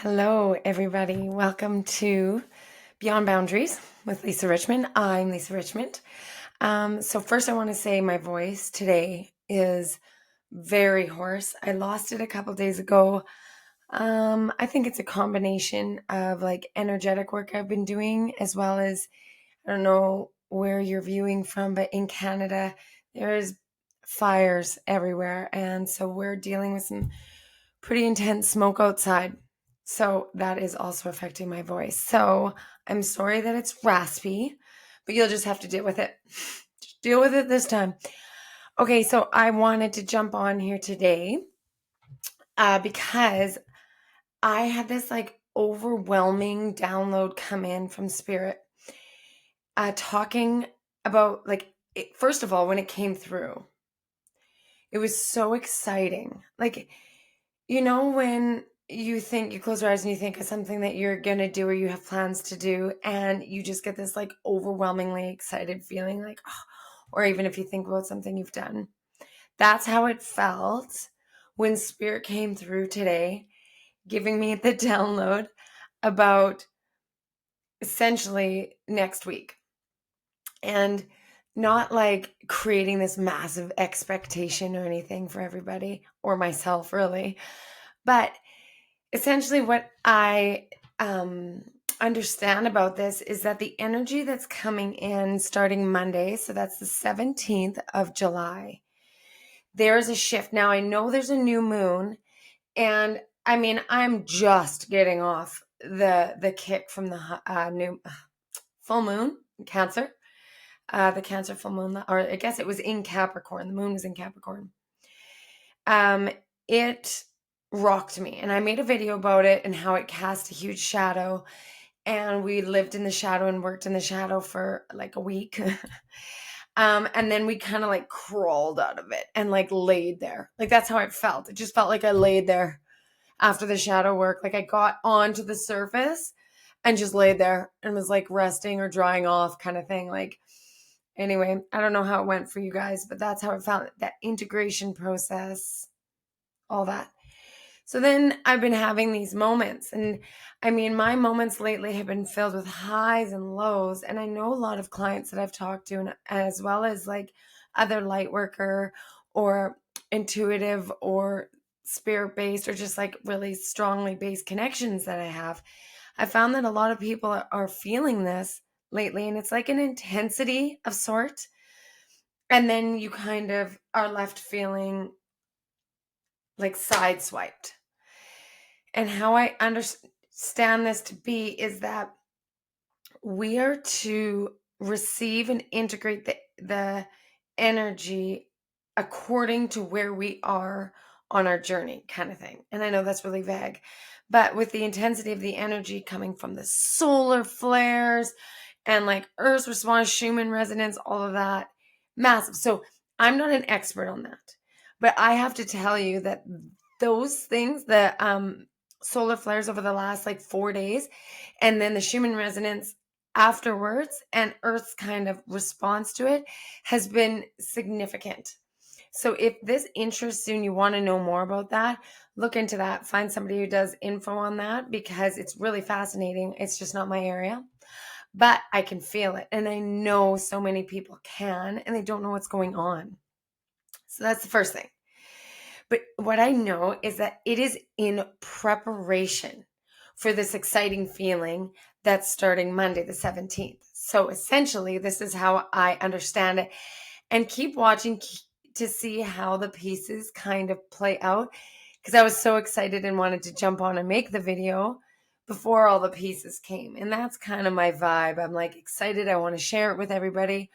Hello, everybody. Welcome to Beyond Boundaries with Lisa Richmond. I'm Lisa Richmond. So, first, I want to say my voice today is very hoarse. I lost it a couple days ago. I think it's a combination of like energetic work I've been doing, as well as I don't know where you're viewing from, but in Canada, there's fires everywhere. And so, we're dealing with some pretty intense smoke outside. So that is also affecting my voice. So I'm sorry that it's raspy, but you'll just have to deal with it. Just deal with it this time. Okay, so I wanted to jump on here today because I had this like overwhelming download come in from Spirit talking about first of all, when it came through, it was so exciting. When you close your eyes and you think of something that you're going to do or you have plans to do, and you just get this like overwhelmingly excited feeling like, oh, or even if you think about something you've done. That's how it felt when Spirit came through today, giving me the download about essentially next week. And not like creating this massive expectation or anything for everybody or myself, really. But essentially, what I understand about this is that the energy that's coming in starting Monday, so that's the 17th of July, there's a shift. Now, I know there's a new moon, and I mean, I'm just getting off the kick from the new full moon, Cancer, the Cancer full moon, or I guess it was in Capricorn. The moon was in Capricorn. It rocked me, and I made a video about it and how it cast a huge shadow, and we lived in the shadow and worked in the shadow for like a week. And then we kind of like crawled out of it and like laid there. Like that's how it felt. It just felt like I laid there after the shadow work. Like I got onto the surface and just laid there and was like resting or drying off kind of thing. Like, anyway, I don't know how it went for you guys, but that's how it felt. That integration process, all that. So then I've been having these moments. And I mean, my moments lately have been filled with highs and lows. And I know a lot of clients that I've talked to, and as well as like other light worker or intuitive or spirit based or just like really strongly based connections that I have. I found that a lot of people are feeling this lately, and it's like an intensity of sort. And then you kind of are left feeling like sideswiped. And how I understand this to be is that we are to receive and integrate the energy according to where we are on our journey, kind of thing. And I know that's really vague, but with the intensity of the energy coming from the solar flares and like Earth's response, Schumann resonance, all of that, massive. So I'm not an expert on that, but I have to tell you that those things, the solar flares over the last like 4 days, and then the Schumann resonance afterwards, and Earth's kind of response to it has been significant. So if this interests you and you want to know more about that, look into that. Find somebody who does info on that because it's really fascinating. It's just not my area, but I can feel it. And I know so many people can, and they don't know what's going on. So that's the first thing. But what I know is that it is in preparation for this exciting feeling that's starting Monday, the 17th. So essentially, this is how I understand it. And keep watching to see how the pieces kind of play out. Because I was so excited and wanted to jump on and make the video before all the pieces came. And that's kind of my vibe. I'm like excited. I want to share it with everybody.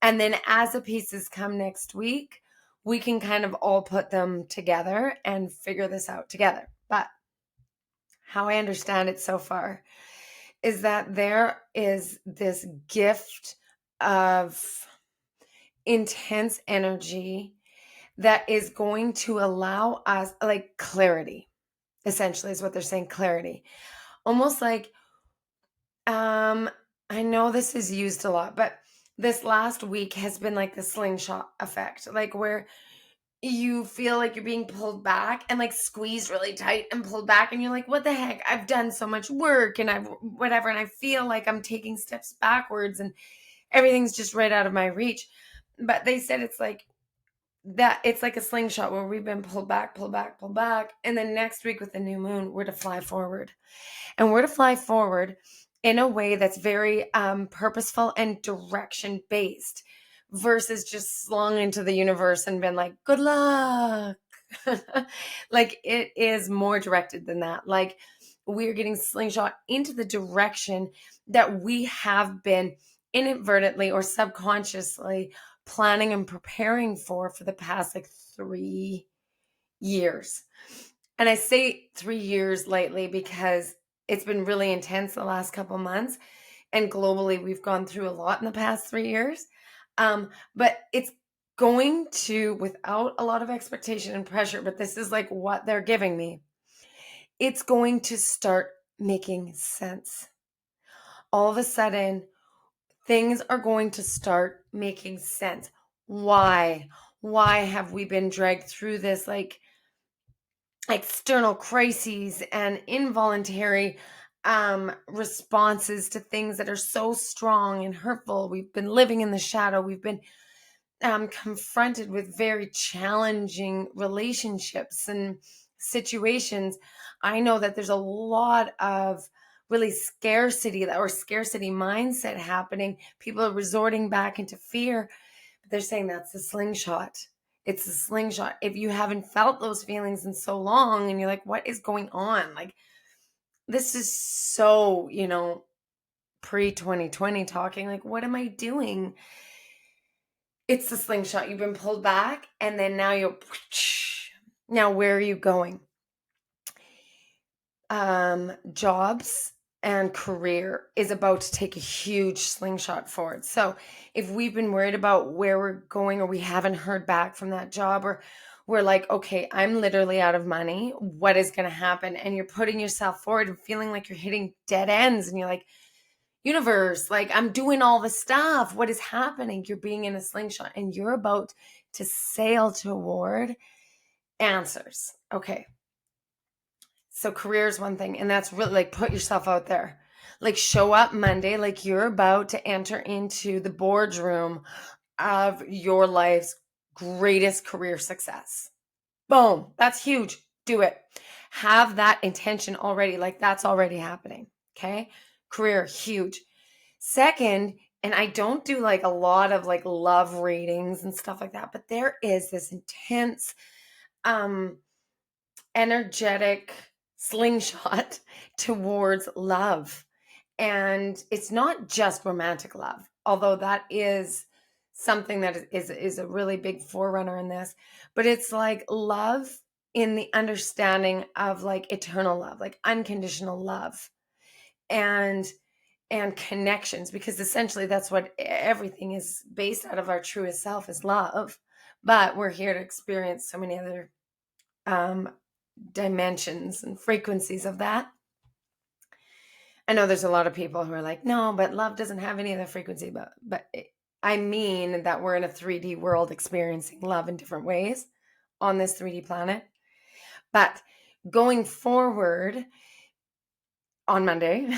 And then as the pieces come next week, we can kind of all put them together and figure this out together. But how I understand it so far is that there is this gift of intense energy that is going to allow us like clarity, essentially, is what they're saying, clarity. Almost like, I know this is used a lot, but this last week has been like the slingshot effect, like where you feel like you're being pulled back and like squeezed really tight and pulled back, and you're like, what the heck, I've done so much work and I've whatever, and I feel like I'm taking steps backwards and everything's just right out of my reach. But they said it's like that, it's like a slingshot where we've been pulled back, pulled back, pulled back, and then next week with the new moon we're to fly forward. And we're to fly forward in a way that's very purposeful and direction based versus just slung into the universe and been like, good luck. Like, it is more directed than that. Like, we're getting slingshot into the direction that we have been inadvertently or subconsciously planning and preparing for the past like 3 years. And I say 3 years lately because it's been really intense the last couple months. And globally, we've gone through a lot in the past 3 years. But it's going to, without a lot of expectation and pressure, but this is like what they're giving me, it's going to start making sense. All of a sudden, things are going to start making sense. Why? Why have we been dragged through this like external crises and involuntary responses to things that are so strong and hurtful? We've been living in the shadow. We've been confronted with very challenging relationships and situations. I know that there's a lot of really scarcity or scarcity mindset happening. People are resorting back into fear, but they're saying that's the slingshot. It's a slingshot. If you haven't felt those feelings in so long and you're like, what is going on? Like, this is so, pre 2020 talking, like, what am I doing? It's the slingshot. You've been pulled back, and then now you're, now where are you going? Jobs and career is about to take a huge slingshot forward. So if we've been worried about where we're going, or we haven't heard back from that job, or we're like, okay, I'm literally out of money, what is going to happen? And you're putting yourself forward and feeling like you're hitting dead ends, and you're like, universe, like, I'm doing all the stuff, what is happening? You're being in a slingshot and you're about to sail toward answers. Okay, so career is one thing, and that's really like, put yourself out there. Like, show up Monday like you're about to enter into the boardroom of your life's greatest career success. Boom, that's huge. Do it. Have that intention already, like that's already happening. Okay, career, huge. Second, and I don't do like a lot of like love readings and stuff like that, but there is this intense energetic slingshot towards love. And it's not just romantic love, although that is something that is a really big forerunner in this, but it's like love in the understanding of like eternal love, like unconditional love, and connections, because essentially that's what everything is based out of. Our truest self is love, but we're here to experience so many other um, dimensions and frequencies of that. I know there's a lot of people who are like, no, but love doesn't have any other frequency, but I mean that we're in a 3D world experiencing love in different ways on this 3D planet. But going forward on Monday,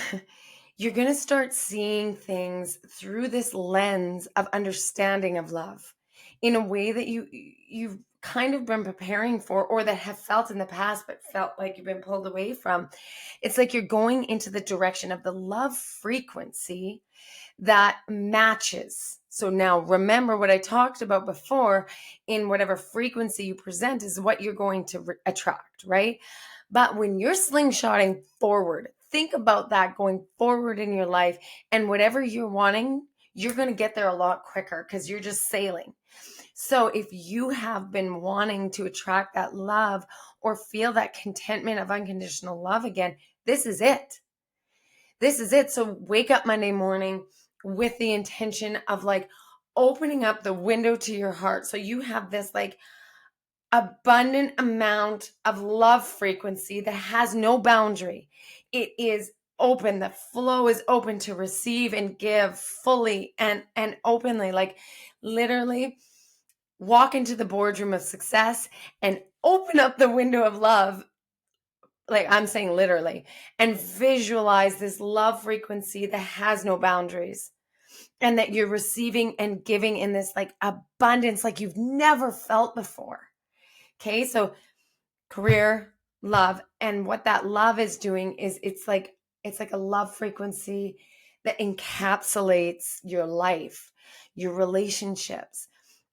you're going to start seeing things through this lens of understanding of love in a way that you've kind of been preparing for, or that have felt in the past but felt like you've been pulled away from. It's like you're going into the direction of the love frequency that matches. So now remember what I talked about before. In whatever frequency you present is what you're going to attract, right? But when you're slingshotting forward, think about that going forward in your life, and whatever you're wanting, you're going to get there a lot quicker because you're just sailing. So if you have been wanting to attract that love or feel that contentment of unconditional love again, this is it. This is it. So wake up Monday morning with the intention of like opening up the window to your heart. So you have this like abundant amount of love frequency that has no boundary. It is open. The flow is open to receive and give fully and openly. Like, literally, walk into the boardroom of success and open up the window of love, like I'm saying literally, and visualize this love frequency that has no boundaries, and that you're receiving and giving in this like abundance like you've never felt before. Okay, so career, love, and what that love is doing is it's like a love frequency that encapsulates your life, your relationships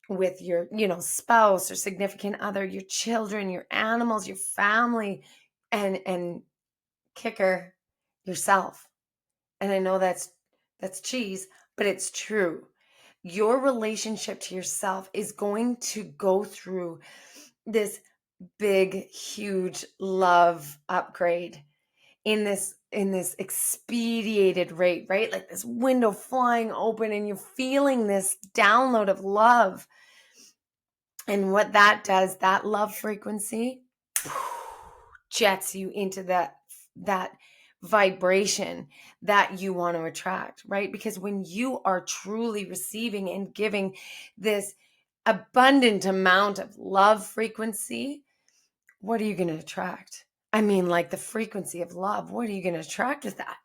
with your, spouse or significant other, your children, your animals, your family, and kicker, yourself. And I know that's cheese, but it's true. Your relationship to yourself is going to go through this big, huge love upgrade in this expedited rate, right? Like this window flying open and you're feeling this download of love. And what that does, that love frequency jets you into that vibration that you want to attract, right? Because when you are truly receiving and giving this abundant amount of love frequency, what are you going to attract? I mean, like the frequency of love, what are you going to attract with that?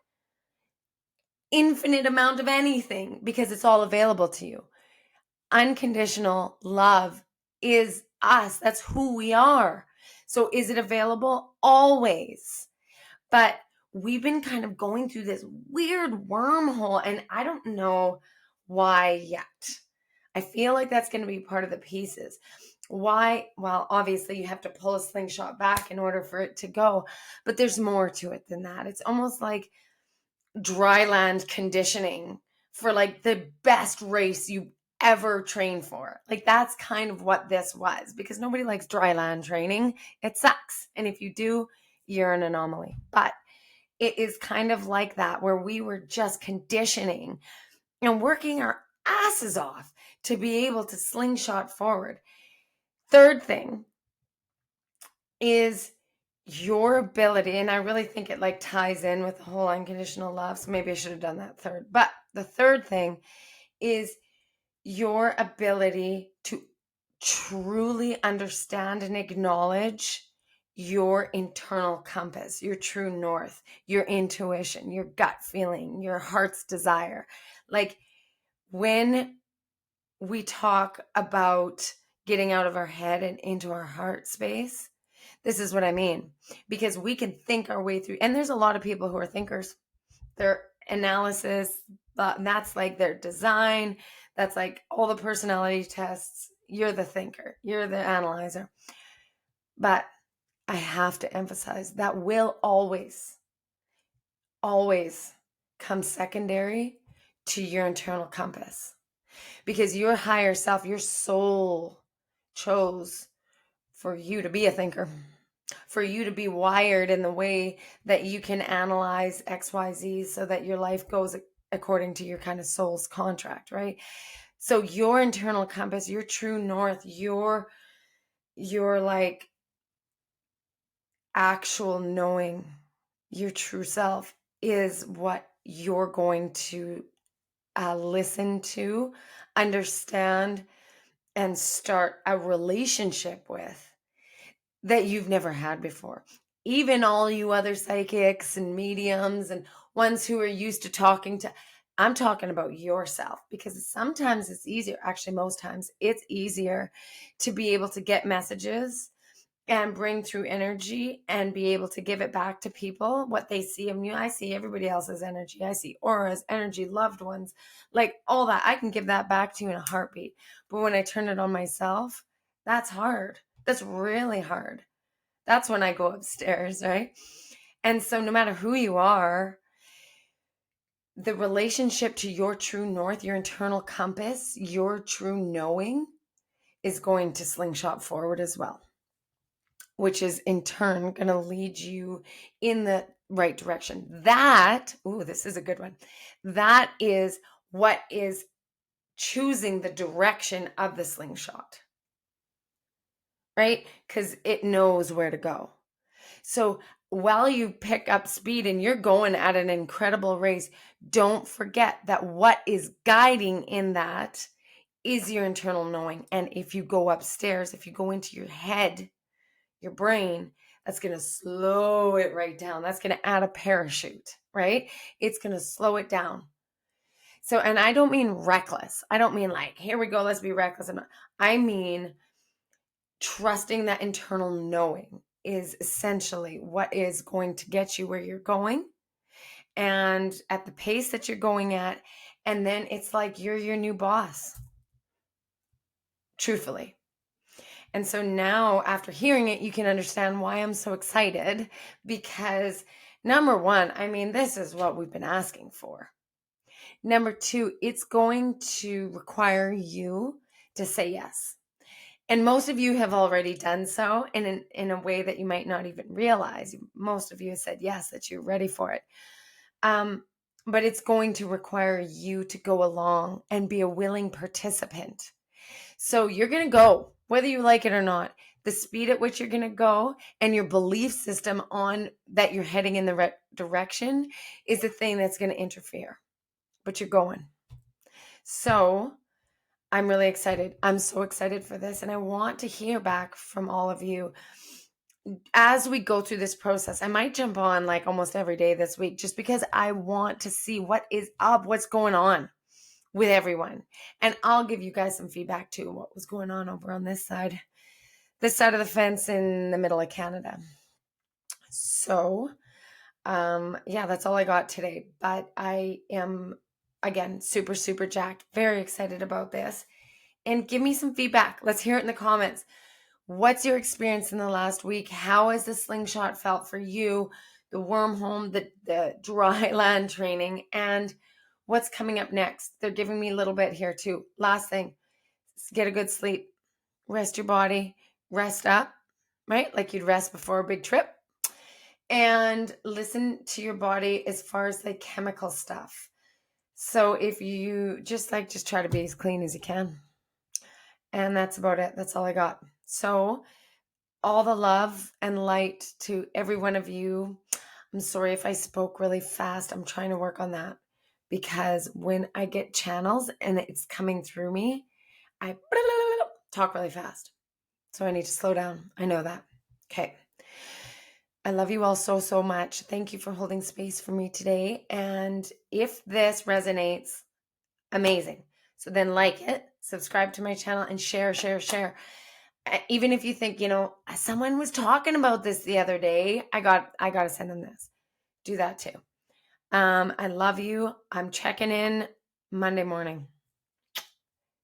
Infinite amount of anything, because it's all available to you. Unconditional love is us. That's who we are. So is it available? Always. But we've been kind of going through this weird wormhole, and I don't know why yet. I feel like that's going to be part of the pieces. Why? Well, obviously you have to pull a slingshot back in order for it to go, but there's more to it than that. It's almost like dry land conditioning for like the best race you ever trained for. Like that's kind of what this was, because nobody likes dry land training. It sucks. And if you do, you're an anomaly. But it is kind of like that, where we were just conditioning and working our asses off to be able to slingshot forward. Third thing is your ability, and I really think it like ties in with the whole unconditional love, so maybe I should have done that third. But the third thing is your ability to truly understand and acknowledge your internal compass, your true north, your intuition, your gut feeling, your heart's desire. Like when we talk about getting out of our head and into our heart space, this is what I mean. Because we can think our way through, and there's a lot of people who are thinkers. Their analysis, that's like their design, that's like all the personality tests. You're the thinker, you're the analyzer. But I have to emphasize that will always, always come secondary to your internal compass. Because your higher self, your soul chose for you to be a thinker, for you to be wired in the way that you can analyze XYZ so that your life goes according to your kind of soul's contract, right? So your internal compass, your true north, your like actual knowing, your true self is what you're going to listen to, understand, and start a relationship with that you've never had before. Even all you other psychics and mediums and ones who are used to talking to, I'm talking about yourself, because sometimes it's easier, actually most times it's easier to be able to get messages and bring through energy and be able to give it back to people what they see of you. I see everybody else's energy. I see auras, energy, loved ones, like all that. I can give that back to you in a heartbeat. But when I turn it on myself, that's hard. That's really hard. That's when I go upstairs, right? And so no matter who you are, the relationship to your true north, your internal compass, your true knowing is going to slingshot forward as well, which is in turn going to lead you in the right direction. That, ooh, this is a good one. That is what is choosing the direction of the slingshot, right? Because it knows where to go. So while you pick up speed and you're going at an incredible race, don't forget that what is guiding in that is your internal knowing. And if you go upstairs, if you go into your head, your brain, that's going to slow it right down. That's going to add a parachute, right? It's going to slow it down. So, and I don't mean reckless. I don't mean like, here we go, let's be reckless. I mean, trusting that internal knowing is essentially what is going to get you where you're going and at the pace that you're going at. And then it's like you're your new boss, truthfully. And so now, after hearing it, you can understand why I'm so excited because number one, I mean, this is what we've been asking for. Number two, it's going to require you to say yes. And most of you have already done so in a way that you might not even realize. Most of you have said yes, that you're ready for it. But it's going to require you to go along and be a willing participant. So you're going to go, whether you like it or not. The speed at which you're going to go and your belief system on that you're heading in the direction is the thing that's going to interfere. But you're going. So I'm really excited. I'm so excited for this. And I want to hear back from all of you as we go through this process. I might jump on like almost every day this week just because I want to see what is up, what's going on with everyone. And I'll give you guys some feedback too, what was going on over on this side of the fence in the middle of Canada. So, yeah, that's all I got today. But I am, again, super, super jacked, very excited about this. And give me some feedback. Let's hear it in the comments. What's your experience in the last week? How has the slingshot felt for you? The worm home, the dry land training, and what's coming up next? They're giving me a little bit here too. Last thing, get a good sleep. Rest your body. Rest up, right? Like you'd rest before a big trip. And listen to your body as far as the chemical stuff. So if you just try to be as clean as you can. And that's about it. That's all I got. So all the love and light to every one of you. I'm sorry if I spoke really fast. I'm trying to work on that because when I get channels and it's coming through me, I talk really fast. So I need to slow down. I know that. Okay. I love you all so, so much. Thank you for holding space for me today. And if this resonates, amazing. So then like it, subscribe to my channel, and share. Even if you think, someone was talking about this the other day, I got to send them this. Do that too. I love you. I'm checking in Monday morning.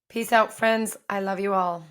Peace out, friends. I love you all.